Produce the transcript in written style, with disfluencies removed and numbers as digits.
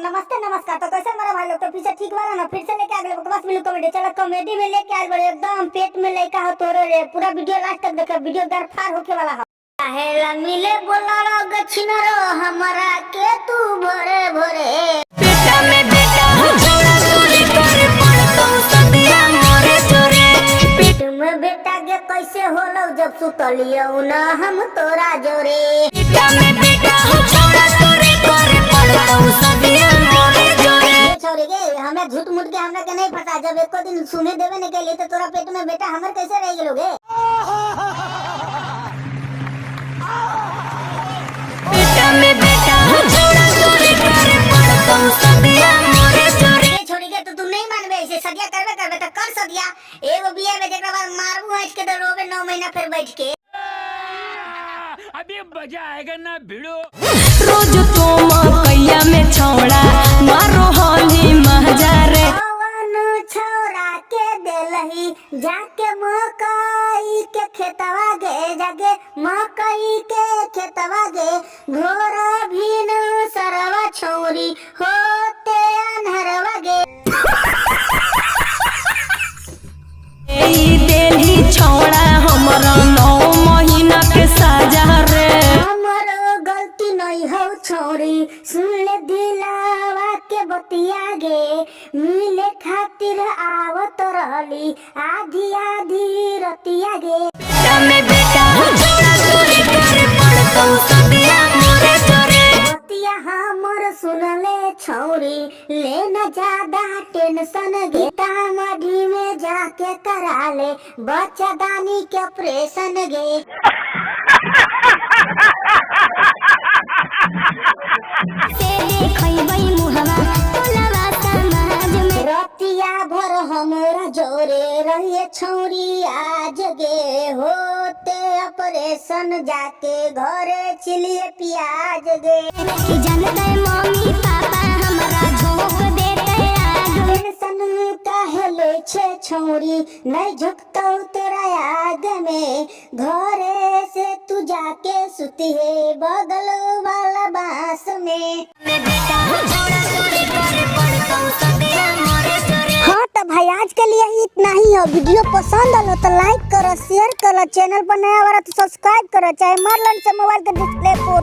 नमस्ते नमस्कार। तो कैसे मेरा भाई लोग तो पीछे ठीक वाला ना, फिर से लेके आ गए बकवास मिलू कॉमेडी। चलो कॉमेडी में लेके आए बड़े एकदम पेट में लेका हो तोरे रे। पूरा वीडियो लास्ट तक देखो, वीडियो दरफार होके वाला है। काहेला मिले बोलारो गछिनरो हमरा के तू भोरे भोरे बेटा में बेटा जोड़ा जोड़ी करे पड़तो सदिया मोरे जोरे। पेट में बेटा के कैसे होलो जब सुतलियो ना हम तोरा जोरे। बेटा में बेटा जोड़ा जोड़ी करे पड़तो सदिया मोरे जोरे। छोरी गे हमें झूठ मूठ के हमरा के नहीं पता। जब एको दिन सुने देवे ने के लिए तो तोरा पेट में बेटा हमर कैसे रह गेलोगे। बेटा में बेटा जोड़ा जोड़ी करे पड़तो सदिया मोरे जोरे। छोड़ी के तो तू नहीं मानबे, ऐसे सदिया करबे तो कर सदिया। एगो बिया में जेकरा बाद मारबू हंस के तो रोबे 9 महीना फिर बैठ के। अभी मजा आएगा ना भिड़ो। रोज तुम कैया में छौड़ा मारो होली महजारे। पवन छोरा के देलही जाके मकई के खेतवा गे जागे मकई के खेतवा गे घोरा भीन सरवा छोरी होते अनहरवा गे। ई देली छौड़ा हमरा 9 महीना के साजा रे। हमरो गलती नहीं हो छोरी, सुन ले दिलावा के बतिया गे। मिले खातिर आवत रहली आधी आधी रतिया गे। बेटा में बेटा जोड़ा जोड़ी करे पड़तो सदिया मोरे जोरे। बतिया हमर सुन ले छोरी, ले न ज्यादा टेंशन गे। मढ़ी में जाके करा ले बच्चा दानी के ऑपरेशन गे। रतिया भर हमरा जोरे रहिए छौरी आज गे होते ऑपरेशन जाके घरे चिलिए प्याज गे। जानते मम्मी पापा हमरा झोंक देते आग। टेंशन काहे ले छे छौरी, नहीं झुकतौ तेरा आग में। घरे से तू जाके सुती है बगल वाला बांस में। हाँ तो भाई आज के लिए ही इतना ही है। वीडियो पसंद आलो तो लाइक करो, शेयर करो, चैनल पर नया वाला तो सब्सक्राइब करो, चाहे मार लन से मोबाइल के डिस्प्ले पर।